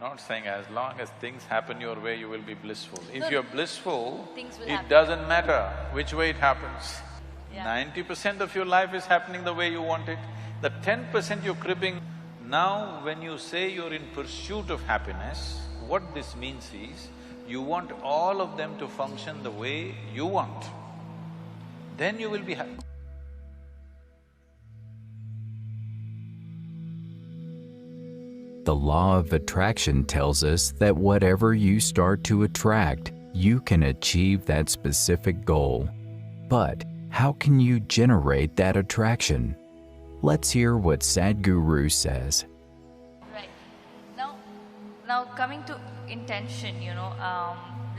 not saying as long as things happen your way, you will be blissful. If you're blissful, Things will it happen. doesn't matter which way it happens. Yeah. 90% of your life is happening the way you want it. The 10% you're cribbing. Now, when you say you're in pursuit of happiness, what this means is, you want all of them to function the way you want. Then you will be happy. The law of attraction tells us that whatever you start to attract, you can achieve that specific goal. But how can you generate that attraction? Let's hear what Sadhguru says. Right. Now coming to intention,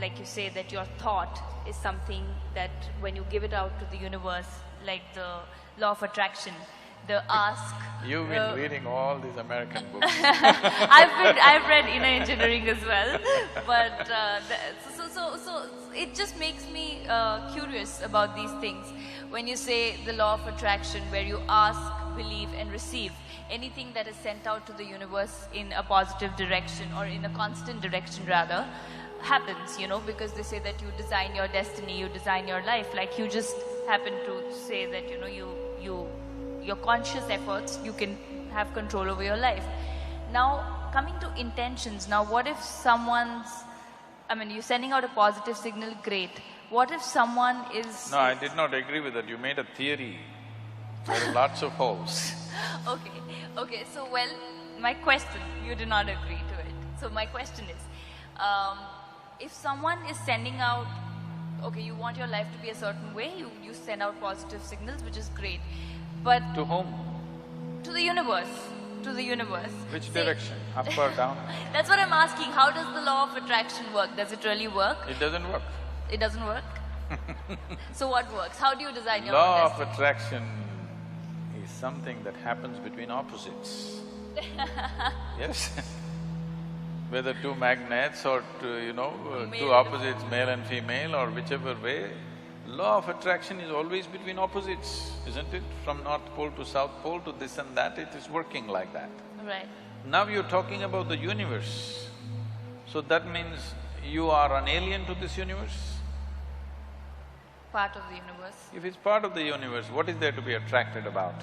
like you say that your thought is something that when you give it out to the universe, like the law of attraction, the ask… You've been reading all these American books. I've read inner engineering as well, but so it just makes me curious about these things. When you say the law of attraction, where you ask, believe and receive, anything that is sent out to the universe in a positive direction or in a constant direction rather, happens, because they say that you design your destiny, you design your life. Like you just happen to say that, your conscious efforts, you can have control over your life. Now, coming to intentions, now what if you're sending out a positive signal, great. What if someone is… No, I did not agree with that. You made a theory. There are lots of holes. Okay, so my question, you do not agree to it. So my question is, if someone is sending out, okay, you want your life to be a certain way, you send out positive signals, which is great. But… To whom? To the universe. Which direction? Up or down? That's what I'm asking. How does the law of attraction work? Does it really work? It doesn't work. It doesn't work? So what works? How do you design your Law own of destiny? attraction is something that happens between opposites. Yes. Whether two magnets or two opposites, male and female, or whichever way, law of attraction is always between opposites, isn't it? From North Pole to South Pole to this and that, it is working like that. Right. Now you're talking about the universe. So that means you are an alien to this universe? Part of the universe. If it's part of the universe, what is there to be attracted about?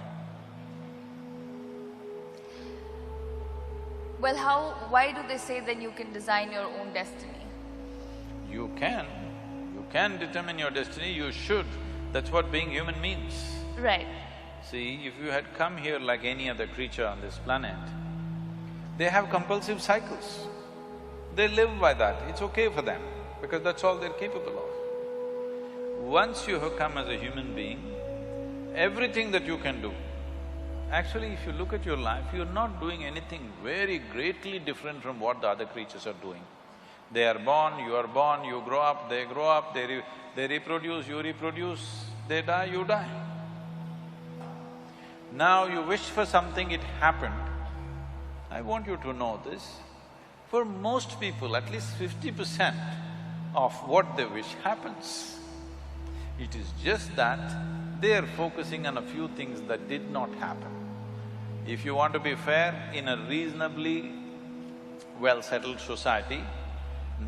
Well, why do they say then you can design your own destiny? You can determine your destiny, you should. That's what being human means. Right. See, if you had come here like any other creature on this planet, they have compulsive cycles. They live by that, it's okay for them, because that's all they're capable of. Once you have come as a human being, everything that you can do, actually if you look at your life, you're not doing anything very greatly different from what the other creatures are doing. They are born, you grow up, they grow up, they reproduce, you reproduce, they die, you die. Now you wish for something, it happened. I want you to know this, for most people, at least 50% of what they wish happens. It is just that they are focusing on a few things that did not happen. If you want to be fair, in a reasonably well-settled society,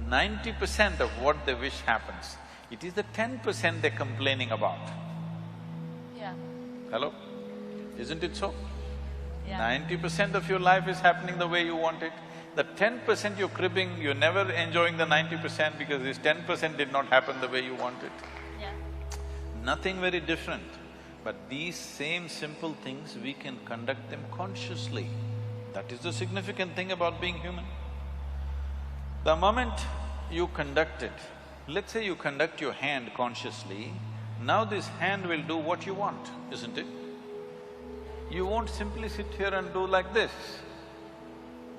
90% of what they wish happens. It is the 10% they're complaining about. Yeah. Hello? Isn't it so? Yeah. 90% of your life is happening the way you want it. The 10% you're cribbing, you're never enjoying the 90% because this 10% did not happen the way you want it. Yeah. Nothing very different. But these same simple things, we can conduct them consciously. That is the significant thing about being human. The moment you conduct it, let's say you conduct your hand consciously, now this hand will do what you want, isn't it? You won't simply sit here and do like this.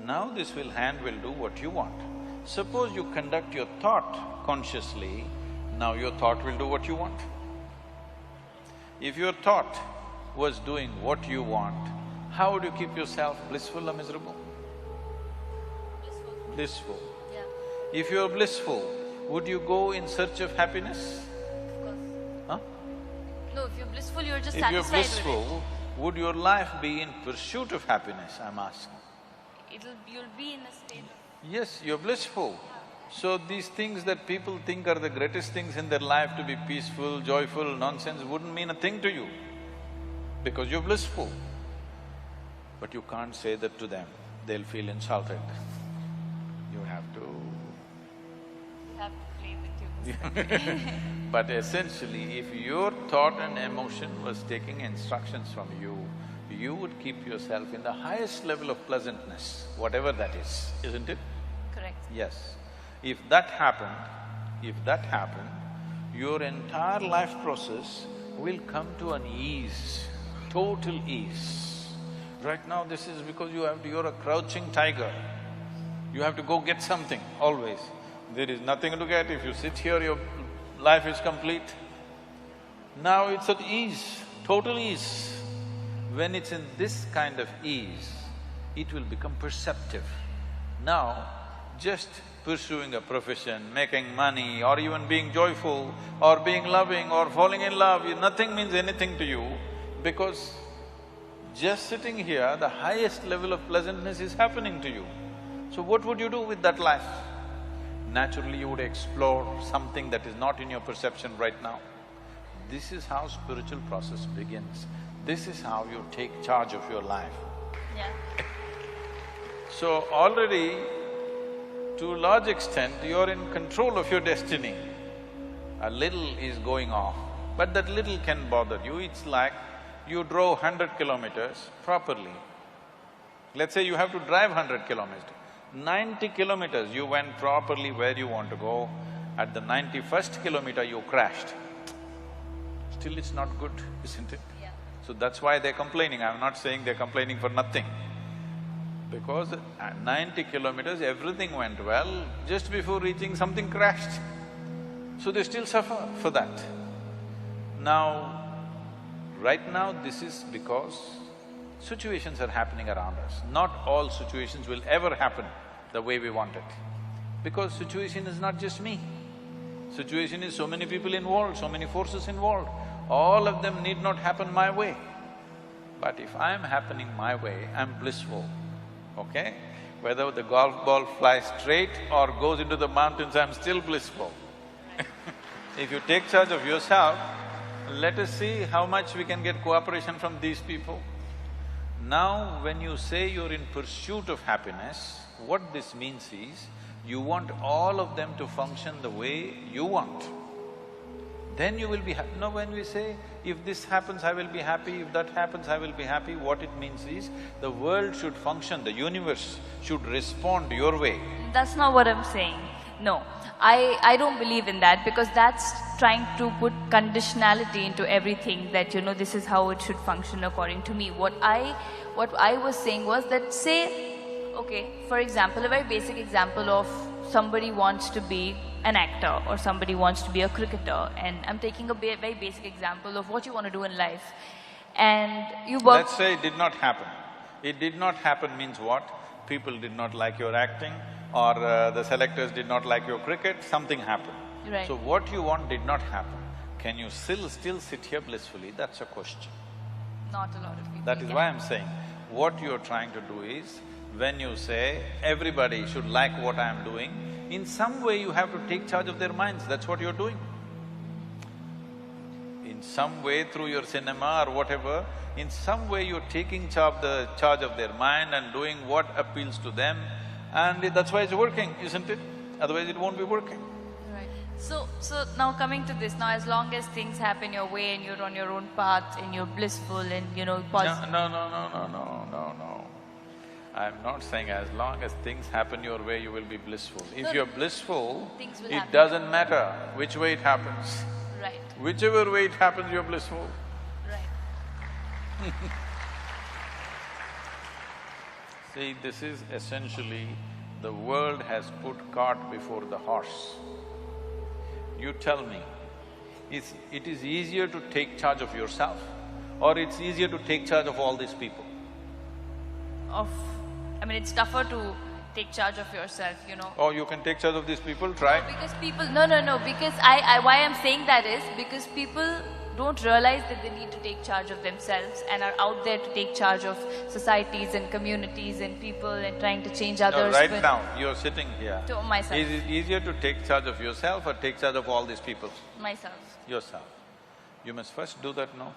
Now this hand will do what you want. Suppose you conduct your thought consciously, now your thought will do what you want. If your thought was doing what you want, how would you keep yourself blissful or miserable? Blissful. Yeah. If you're blissful, would you go in search of happiness? Of course. Huh? No, if you're blissful, you're just If you're satisfied with it. blissful, would your life be in pursuit of happiness, I'm asking? You'll be in a state of… Yes, you're blissful. So these things that people think are the greatest things in their life, to be peaceful, joyful, nonsense, wouldn't mean a thing to you because you're blissful. But you can't say that to them, they'll feel insulted. You have to… You have to play the tunes. But essentially, if your thought and emotion was taking instructions from you, you would keep yourself in the highest level of pleasantness, whatever that is, isn't it? Correct. Yes. If that happened, your entire life process will come to an ease, total ease. Right now, this is because you're a crouching tiger. You have to go get something, always. There is nothing to get. If you sit here, your life is complete. Now it's at ease, total ease. When it's in this kind of ease, it will become perceptive. Now, just pursuing a profession, making money, or even being joyful, or being loving, or falling in love, nothing means anything to you because just sitting here, the highest level of pleasantness is happening to you. So what would you do with that life? Naturally, you would explore something that is not in your perception right now. This is how spiritual process begins. This is how you take charge of your life. Yeah. So already, to a large extent, you're in control of your destiny. A little is going off, but that little can bother you. It's like you drove 100 kilometers properly. Let's say you have to drive 100 kilometers. 90 kilometers you went properly where you want to go. At the 91st kilometer you crashed. Still it's not good, isn't it? Yeah. So that's why they're complaining. I'm not saying they're complaining for nothing. Because at 90 kilometers everything went well, just before reaching something crashed. So they still suffer for that. Now, right now this is because situations are happening around us. Not all situations will ever happen the way we want it. Because situation is not just me. Situation is so many people involved, so many forces involved. All of them need not happen my way. But if I'm happening my way, I'm blissful, okay? Whether the golf ball flies straight or goes into the mountains, I'm still blissful. If you take charge of yourself, let us see how much we can get cooperation from these people. Now, when you say you're in pursuit of happiness, what this means is, you want all of them to function the way you want. Then you will be happy. Now when we say, if this happens, I will be happy, if that happens, I will be happy, what it means is, the world should function, the universe should respond your way. That's not what I'm saying. No, I don't believe in that because that's trying to put conditionality into everything that, this is how it should function according to me. What I was saying was that, say, okay, for example, a very basic example of somebody wants to be an actor or somebody wants to be a cricketer, and I'm taking a very basic example of what you want to do in life, and you work… Let's say it did not happen. It did not happen means what? People did not like your acting, or the selectors did not like your cricket, something happened. Right. So what you want did not happen. Can you still sit here blissfully? That's a question. Not a lot of people. That is why I'm saying, what you're trying to do is, when you say, everybody should like what I'm doing, in some way you have to take charge of their minds, that's what you're doing. In some way, through your cinema or whatever, in some way you're taking charge of their mind and doing what appeals to them, and that's why it's working, isn't it? Otherwise it won't be working. Right. So now coming to this, now as long as things happen your way and you're on your own path and you're blissful and positive… No. I'm not saying as long as things happen your way, you will be blissful. If you're blissful, it doesn't matter which way it happens. Right. Whichever way it happens, you're blissful. Right. See, this is essentially, the world has put cart before the horse. You tell me, it is easier to take charge of yourself, or it's easier to take charge of all these people? It's tougher to take charge of yourself, Oh, you can take charge of these people, try. No, because people… No, because why I'm saying that is, because people don't realize that they need to take charge of themselves and are out there to take charge of societies and communities and people and trying to change No, others. right now, you're sitting here. To myself. Is it easier to take charge of yourself or take charge of all these people? Myself. Yourself. You must first do that, no?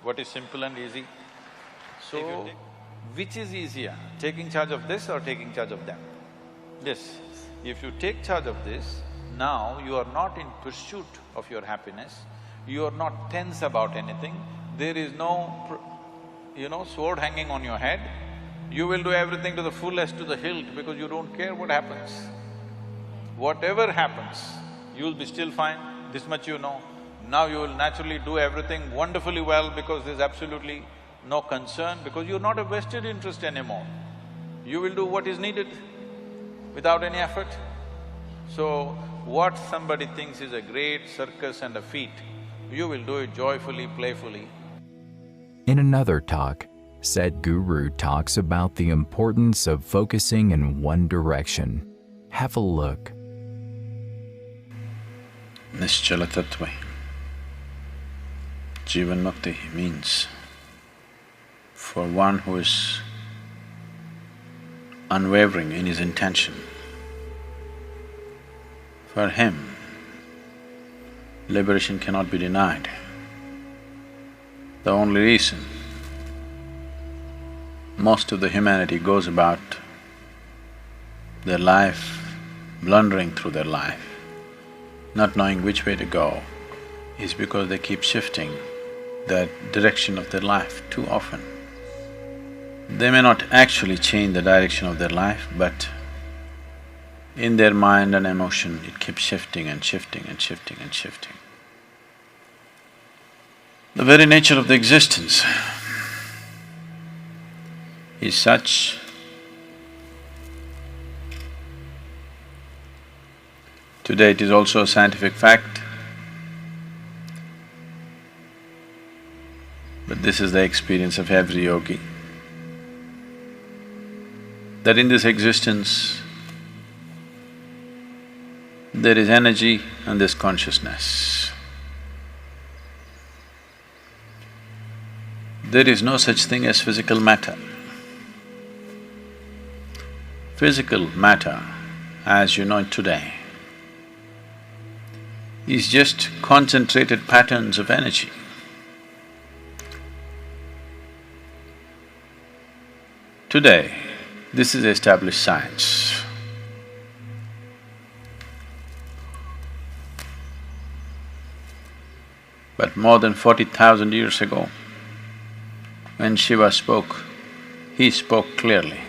What is simple and easy? So, which is easier, taking charge of this or taking charge of them? This. If you take charge of this, now you are not in pursuit of your happiness, you are not tense about anything, there is no, sword hanging on your head, you will do everything to the fullest, to the hilt, because you don't care what happens. Whatever happens, you'll be still fine, this much you know. Now you will naturally do everything wonderfully well because there's absolutely no concern, because you're not a vested interest anymore. You will do what is needed without any effort. So, what somebody thinks is a great circus and a feat, you will do it joyfully, playfully. In another talk, Sadhguru talks about the importance of focusing in one direction. Have a look. Nischala tattva. Jivan mukti means for one who is unwavering in his intention, for him, liberation cannot be denied. The only reason most of the humanity goes about their life, blundering through their life, not knowing which way to go, is because they keep shifting the direction of their life too often. They may not actually change the direction of their life, but in their mind and emotion, it keeps shifting and shifting and shifting and shifting. The very nature of the existence is such today it is also a scientific fact, but this is the experience of every yogi, that in this existence, there is energy and there's consciousness. There is no such thing as physical matter. Physical matter, as you know it today, is just concentrated patterns of energy. Today, this is established science. But more than 40,000 years ago, when Shiva spoke, he spoke clearly.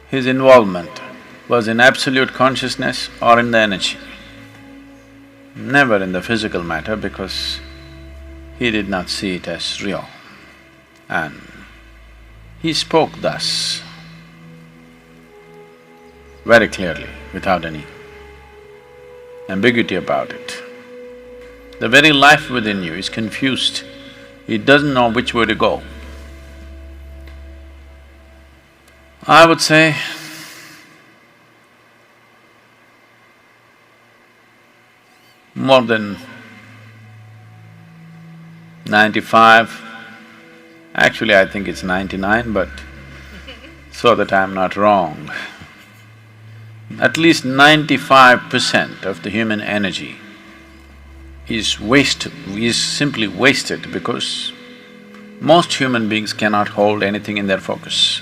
His involvement was in absolute consciousness or in the energy, never in the physical matter, because he did not see it as real. And he spoke thus, very clearly, without any ambiguity about it. The very life within you is confused, it doesn't know which way to go. I would say more than 95, actually I think it's 99, but so that I'm not wrong, at least 95% of the human energy is wasted, is simply wasted because most human beings cannot hold anything in their focus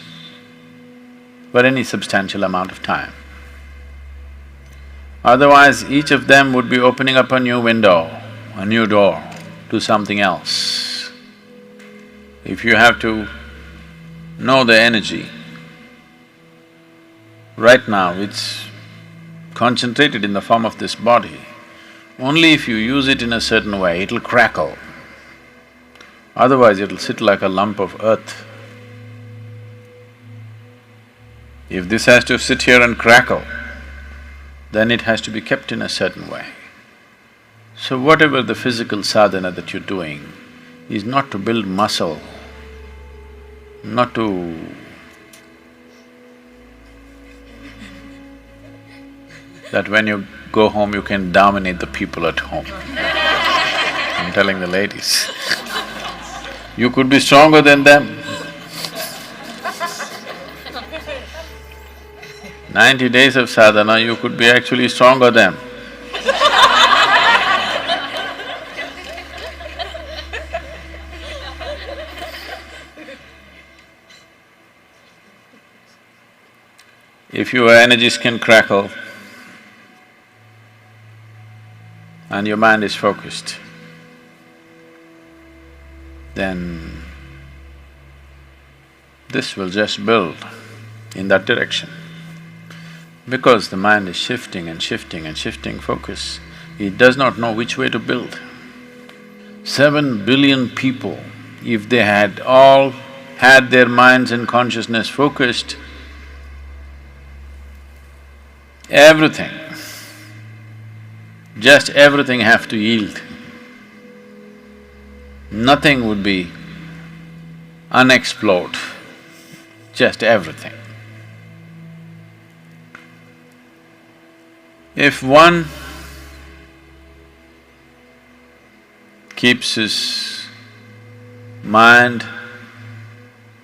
for any substantial amount of time. Otherwise, each of them would be opening up a new window, a new door to something else. If you have to know the energy, right now it's concentrated in the form of this body. Only if you use it in a certain way, it'll crackle. Otherwise, it'll sit like a lump of earth. If this has to sit here and crackle, then it has to be kept in a certain way. So whatever the physical sadhana that you're doing is not to build muscle, not to that when you go home you can dominate the people at home. I'm telling the ladies. You could be stronger than them. 90 days of sadhana, you could be actually stronger than them. If your energies can crackle and your mind is focused, then this will just build in that direction. Because the mind is shifting and shifting and shifting focus, it does not know which way to build. 7 billion people, if they had all had their minds and consciousness focused, everything, just everything have to yield. Nothing would be unexplored, just everything. If one keeps his mind,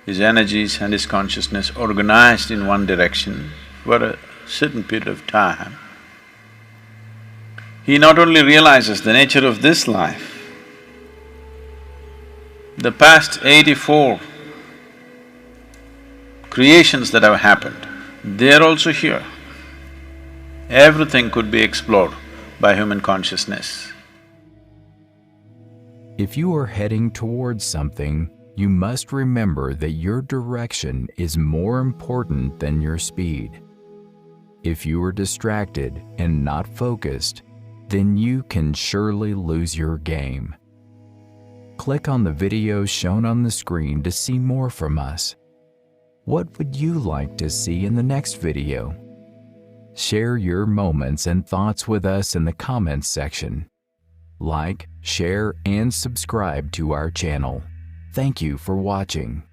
his energies and his consciousness organized in one direction for a certain period of time, he not only realizes the nature of this life, the past 84 creations that have happened, they're also here. Everything could be explored by human consciousness. If you are heading towards something, you must remember that your direction is more important than your speed. If you are distracted and not focused, then you can surely lose your game. Click on the videos shown on the screen to see more from us. What would you like to see in the next video? Share your moments and thoughts with us in the comments section. Like, share, and subscribe to our channel. Thank you for watching.